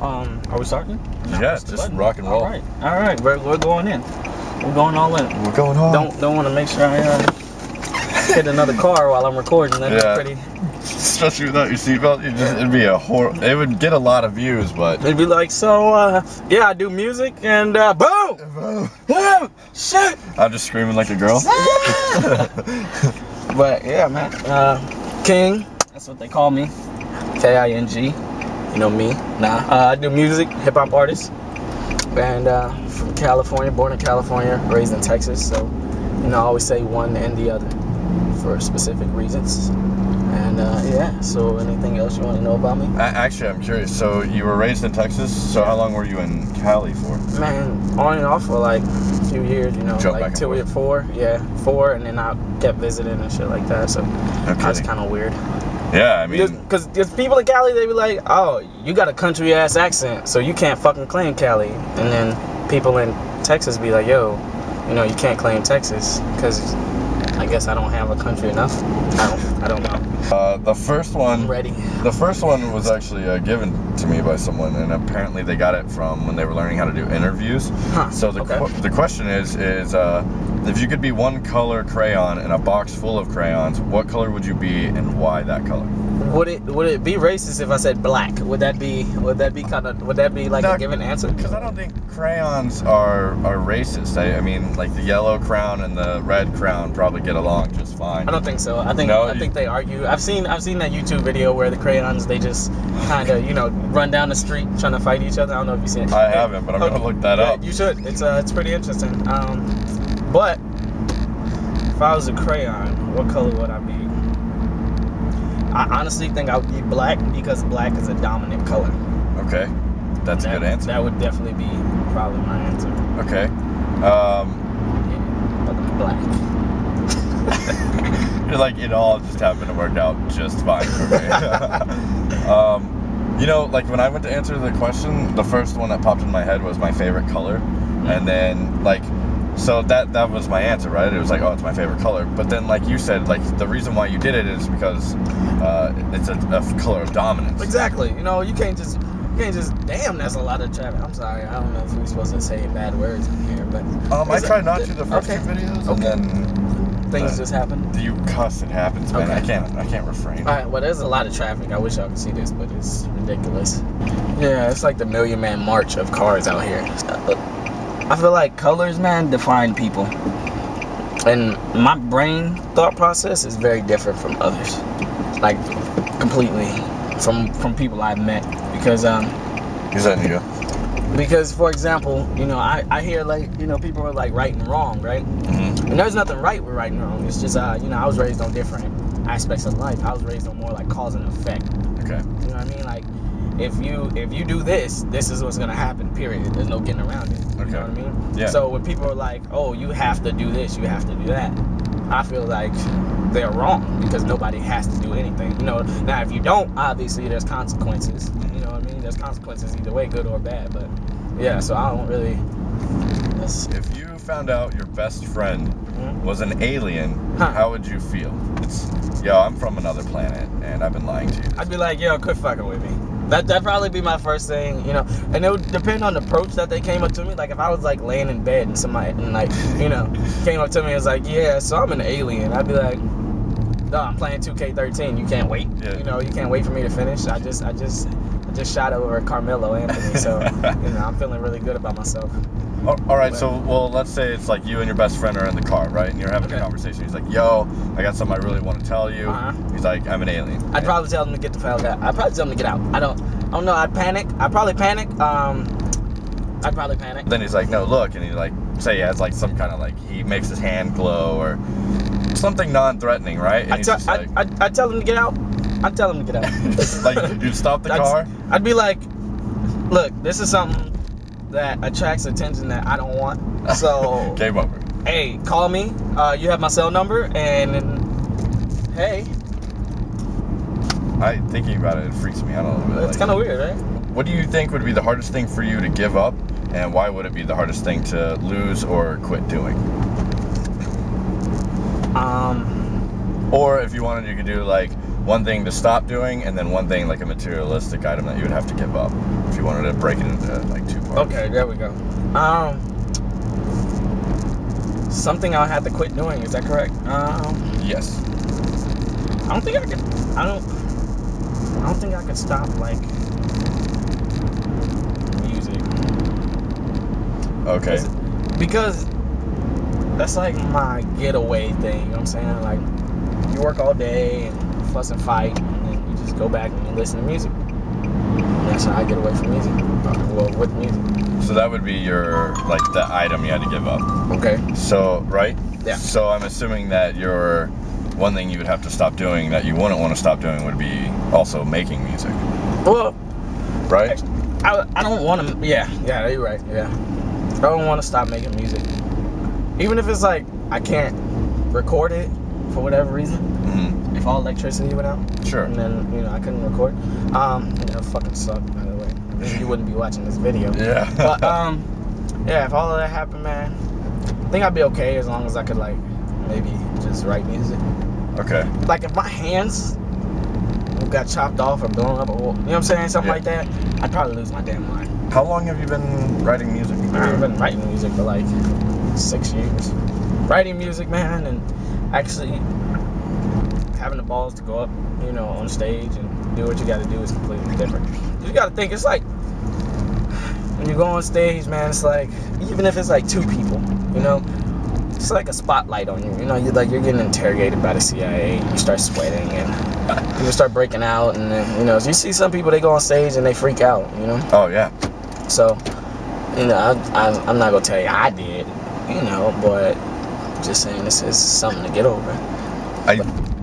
Are we starting? No, Yeah, just rock and roll. All right. We're going in. We're going all in. We're going on. Don't want to make sure I hit another car while I'm recording. That'd be pretty. Especially without your seatbelt, it'd be a horror. It would get a lot of views, but it'd be like, so yeah, I do music and boom, boom, shit. I'm just screaming like a girl. But yeah, man, King. That's what they call me. King. You know me. I do music, hip hop artist, and from California, born in California, raised in Texas. So, I always say one and the other for specific reasons. And yeah. So, anything else you want to know about me? Actually, I'm curious. So, you were raised in Texas. So, how long were you in Cali for? Man, on and off for like a few years. Like till we were 4. Yeah, 4, and then I kept visiting and shit like that. So, that's kind of weird. Yeah, I mean, because people in Cali, they be like, oh, you got a country ass accent, so you can't fucking claim Cali. And then people in Texas be like, yo, you can't claim Texas because I guess I don't have a country enough. I don't know. The first one. I'm ready. The first one was actually given to me by someone, and apparently they got it from when they were learning how to do interviews. Huh. So the question is if you could be one color crayon in a box full of crayons, what color would you be, and why that color? Would it be racist if I said black? Would that be like a given answer? Because I don't think crayons are racist. I mean, like the yellow crown and the red crown probably get along just fine. I don't think so. I think they argue. I've seen that YouTube video where the crayons, they just kind of run down the street trying to fight each other. I don't know if you've seen it. I haven't, but I'm gonna look that up. You should. It's pretty interesting. But if I was a crayon, what color would I be? I honestly think I would be black because black is a dominant color. Okay, that's a good answer. That would definitely be probably my answer. Okay. Yeah, but I'm black. You're like, it all just happened to work out just fine for me. Like when I went to answer the question, the first one that popped in my head was my favorite color, and then so that was my answer, right? It was like, oh, it's my favorite color. But then, like you said, like the reason why you did it is because it's a color of dominance. Exactly. You can't just. Damn, that's a lot of traffic. I'm sorry. I don't know if we're supposed to say bad words in here, but I tried not to the first two videos, and then things just happen. You cuss, it happens, man. Okay. I can't refrain. All right. Well, there's a lot of traffic. I wish y'all could see this, but it's ridiculous. Yeah, it's like the Million Man March of cars out here. I feel like colors, man, define people. And my brain thought process is very different from others. Like, completely. From people I've met. Because, Because, for example, I hear, people are, right and wrong, right? Mm-hmm. And there's nothing right with right and wrong. It's just, I was raised on different aspects of life. I was raised on more, cause and effect. Okay. You know what I mean? Like, if you do this is what's gonna happen, period. There's no getting around it. Okay. You know what I mean? Yeah. So when people are like, oh, you have to do this, you have to do that, I feel like they're wrong because nobody has to do anything. Now if you don't, obviously there's consequences. You know what I mean? There's consequences either way, good or bad. But yeah, so I don't really. If you found out your best friend was an alien, how would you feel? I'm from another planet and I've been lying to you. I'd be like, yo, quit fucking with me. That'd probably be my first thing, and it would depend on the approach that they came up to me. Like if I was laying in bed and somebody came up to me and was like, yeah, so I'm an alien, I'd be like, no, I'm playing 2K13. You can't wait. Yeah. You can't wait for me to finish. I just shot over Carmelo Anthony, so I'm feeling really good about myself. All right, so let's say it's like you and your best friend are in the car, right? And you're having a conversation. He's like, yo, I got something I really want to tell you. He's like, I'm an alien. I'd probably tell him to get the hell out. I'd probably tell him to get out. I don't know. I'd panic. I'd probably panic. Then he's like, no, look, and he say he has some kind of he makes his hand glow or something non-threatening, right? And I'd tell him to get out. I'd tell him to get out. You'd stop the car? I'd be like, look, this is something that attracts attention that I don't want. So game over. Hey, call me. You have my cell number, and hey. Thinking about it freaks me out a little bit. It's kind of weird, right? What do you think would be the hardest thing for you to give up, and why would it be the hardest thing to lose or quit doing? Um, Or if you wanted, you could do like one thing to stop doing, and then one thing like a materialistic item that you would have to give up if you wanted to break it into like 2 parts. Okay, there we go. Something I'll have to quit doing. Is that correct? Yes. I don't think I could. I don't think I could stop like music. Okay. Because that's like my getaway thing. You know what I'm saying? Like you work all day and fuss and fight, and then you just go back and you listen to music. And that's how I get away from music. Well, with music. So that would be your like the item you had to give up. Okay. So right? Yeah. So I'm assuming that your one thing you would have to stop doing that you wouldn't want to stop doing would be also making music. Well, right? I don't want to. Yeah, you're right. Yeah. I don't want to stop making music. Even if it's like I can't record it for whatever reason. Mm-hmm. If all electricity went out. Sure. And then, I couldn't record. It fucking sucked, by the way. Then you wouldn't be watching this video. Yeah. But, yeah, if all of that happened, man, I think I'd be okay as long as I could, like, maybe just write music. Okay. Like, if my hands got chopped off or blown up, or, you know what I'm saying? Something like that, I'd probably lose my damn mind. How long have you been writing music? I've been writing music for, like, 6 years. Writing music, man, and actually having the balls to go up, on stage and do what you got to do is completely different. You got to think, it's like when you go on stage, man, it's like even if it's like 2 people, it's like a spotlight on you. You're getting interrogated by the CIA. You start sweating and people start breaking out, and then you see some people, they go on stage and they freak out. Oh yeah. So I'm not gonna tell you I did, but just saying this is something to get over.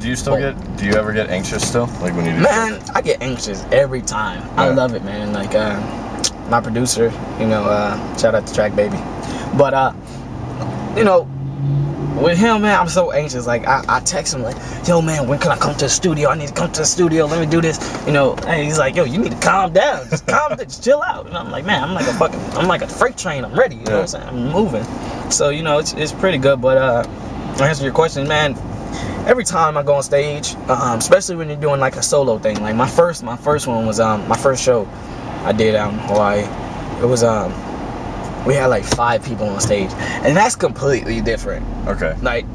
Do you ever get anxious still? Like when you do Man, I get anxious every time. Yeah. I love it, man. Like, my producer, shout out to Track Baby. But, with him, man, I'm so anxious. Like, I text him like, yo, man, when can I come to the studio? I need to come to the studio. Let me do this. And he's like, yo, you need to calm down. Just just chill out. And I'm like, man, I'm like a freight train. I'm ready. You know what I'm saying? I'm moving. So, it's pretty good. But, to answer your question, man, every time I go on stage, especially when you're doing like a solo thing, like my first one was my first show I did out in Hawaii. It was we had like 5 people on stage, and that's completely different. Okay. Like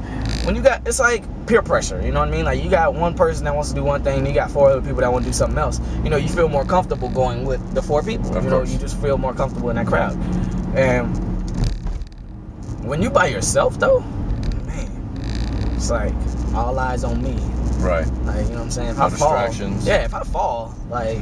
when it's like peer pressure. You know what I mean? Like you got one person that wants to do one thing, and you got 4 other people that want to do something else. You feel more comfortable going with the 4 people. Of course. You just feel more comfortable in that crowd. And when you by yourself though, man, it's like all eyes on me. Right. Like, you know what I'm saying? If no I distractions. fall, if I fall, like,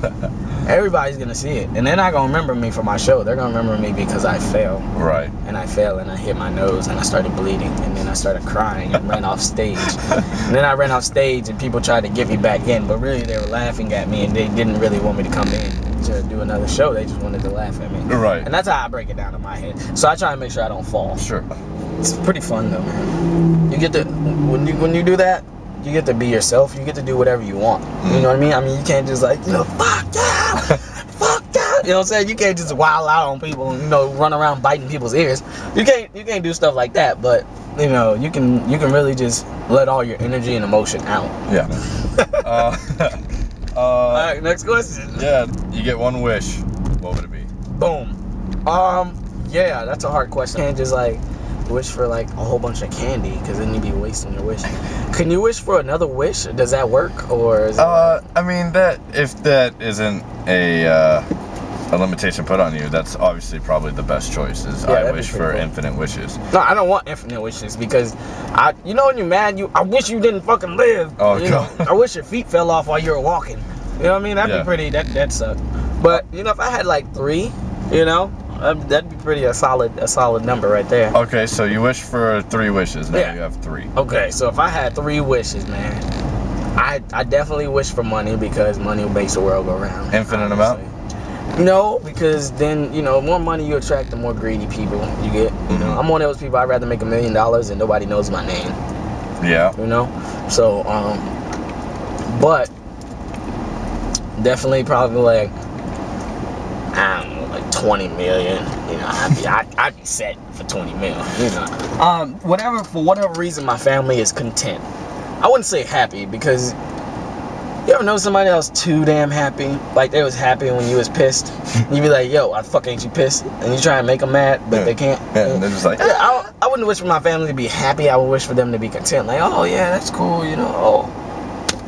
everybody's gonna see it. And they're not gonna remember me for my show. They're gonna remember me because I fell. Right. And I fell and I hit my nose and I started bleeding. And then I started crying and ran off stage. And then I ran off stage and people tried to get me back in. But really, they were laughing at me and they didn't really want me to come in to do another show. They just wanted to laugh at me. Right. And that's how I break it down in my head. So I try to make sure I don't fall. Sure. It's pretty fun though, man. You get to, when you do that, you get to be yourself. You get to do whatever you want. You know what I mean? I mean, you can't just like, fuck yeah, fuck yeah. You know what I'm saying? You can't just wild out on people and, run around biting people's ears. You can't do stuff like that. But, you can really just let all your energy and emotion out. Yeah. All right, next question. Yeah, you get one wish. What would it be? Boom. Yeah, that's a hard question. You can't just like wish for like a whole bunch of candy, because then you'd be wasting your wish. Can you wish for another wish? Does that work, or is it I mean, that if that isn't a limitation put on you, that's obviously probably the best choice. Is I wish for cool. Infinite wishes. No, I don't want infinite wishes, because when you're mad, I wish you didn't fucking live. Oh God. I wish your feet fell off while you were walking. You know what I mean? That'd be pretty. That sucked. But if I had like 3, that'd be pretty a solid number right there. Okay, so you wish for 3 wishes. Now you have 3. Okay, so if I had 3 wishes, man, I definitely wish for money, because money makes the world go round. Infinite amount? No, because then more money you attract, the more greedy people you get. I'm one of those people. I'd rather make $1 million and nobody knows my name. Yeah. So but definitely probably like, I don't know, like 20 million. I'd be set for 20 mil. For whatever reason, my family is content. I wouldn't say happy, because You ever know somebody else too damn happy? Like they was happy when you was pissed. You be like, yo, why the fuck ain't you pissed? And you try and make them mad, but they can't. Yeah, and they're just like, I wouldn't wish for my family to be happy. I would wish for them to be content. Like, oh yeah, that's cool. You know, oh,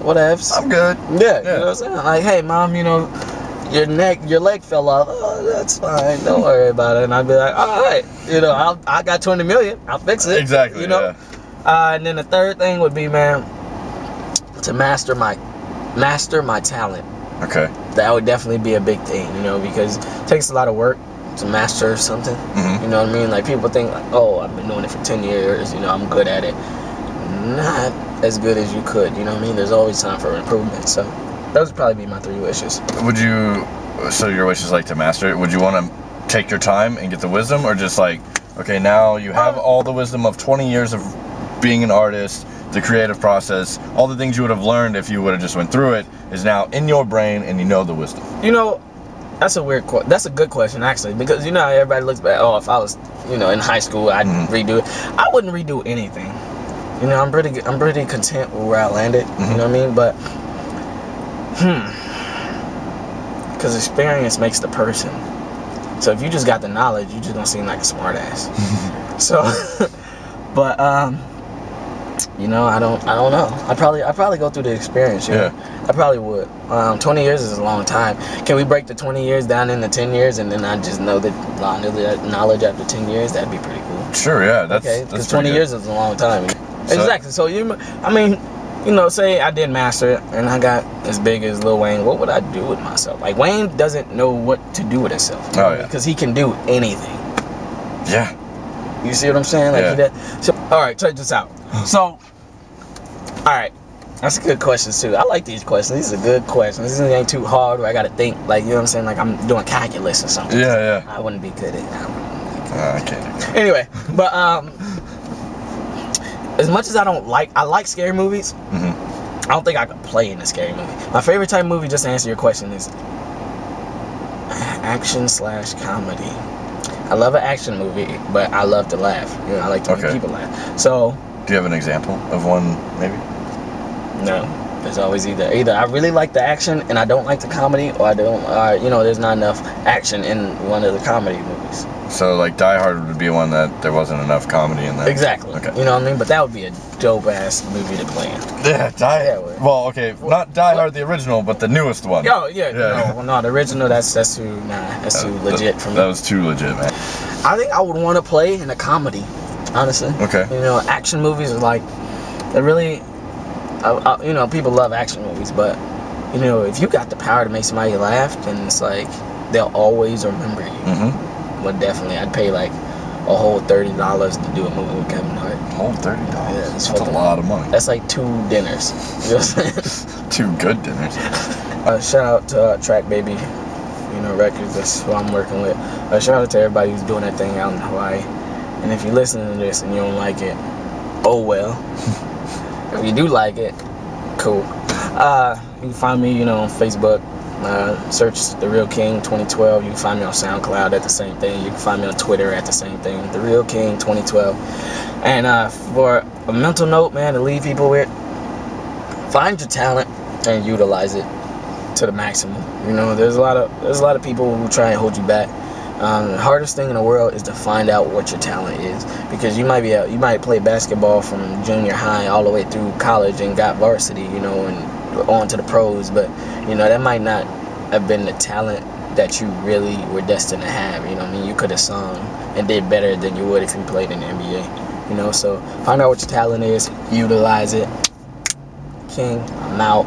whatevs. I'm good. Yeah, you know what I'm saying? Like, hey mom, you know, your leg fell off. Oh, that's fine. Don't worry about it. And I'd be like, all right, you know, I got 20 million. I'll fix it. Exactly. You know. Yeah. And then the third thing would be, man, to master my talent. Okay. That would definitely be a big thing, you know, because it takes a lot of work to master something. Mm-hmm. You know what I mean? Like people think like, oh, I've been doing it for 10 years, you know, I'm good at it. Not as good as you could, you know what I mean? There's always time for improvement. So those would probably be my 3 wishes. Would you, so your wish is like to master it, would you want to take your time and get the wisdom, or just like, okay, now you have all the wisdom of 20 years of being an artist, the creative process, all the things you would have learned if you would have just went through it is now in your brain and you know the wisdom? You know, that's a good question actually, because you know how everybody looks back, oh, if I was, you know, in high school, I'd redo it. I wouldn't redo anything. You know, I'm pretty content with where I landed. You know what I mean? But because experience makes the person. So if you just got the knowledge, you just don't seem like a smart ass. So, but you know, I don't know. I'd probably go through the experience. You know? I probably would. 20 years is a long time. Can we break the 20 years down into 10 years, and then I just know the knowledge after 10 years? That'd be pretty cool. Sure, yeah. Because 20 years is a long time. So, exactly. So I mean, you know, say I did master it and I got as big as Lil Wayne. What would I do with myself? Like Wayne doesn't know what to do with himself. Oh yeah. Because he can do anything. Yeah. You see what I'm saying? Like so, all right, check this out. So, all right, that's a good question too. I like these questions. These are good questions. This ain't too hard where I gotta think. Like, you know what I'm saying? Like I'm doing calculus or something. Yeah. I wouldn't be good at I can't. Anyway, but as much as I like scary movies. I don't think I could play in a scary movie. My favorite type of movie, just to answer your question, is action/comedy. I love an action movie, but I love to laugh. You know, I like to make people laugh. So, do you have an example of one, maybe? No. There's always either I really like the action and I don't like the comedy, or I don't. You know, there's not enough action in one of the comedy movies. So, like, Die Hard would be one that there wasn't enough comedy in there. Exactly. Okay. You know what I mean? But that would be a dope ass movie to play in. Yeah, well, okay, not Die Hard the original, but the newest one. Oh yeah. No, the original. That's too legit for me. That was too legit, man. I think I would want to play in a comedy, honestly. Okay. You know, action movies are like, they're really, you know, people love action movies, but you know, if you got the power to make somebody laugh, then it's like they'll always remember you. But definitely, I'd pay like a whole $30 to do a movie with Kevin Hart. Whole $30? Yeah, that's a lot of money. That's like 2 dinners. You know what I'm saying? 2 good dinners. Shout out to Track Baby, you know, Records. That's who I'm working with. Shout out to everybody who's doing that thing out in Hawaii. And if you're listening to this and you don't like it, oh well. If you do like it, cool. You can find me, you know, on Facebook. Search The Real King 2012. You can find me on SoundCloud at the same thing. You can find me on Twitter at the same thing. The Real King 2012. And for a mental note, man, to leave people with, find your talent and utilize it to the maximum. You know, there's a lot of people who try and hold you back. The hardest thing in the world is to find out what your talent is, because you might play basketball from junior high all the way through college and got varsity, you know, and on to the pros, but you know, that might not have been the talent that you really were destined to have. You know what I mean? You could have sung and did better than you would if you played in the NBA. You know, so find out what your talent is, utilize it. King, I'm out.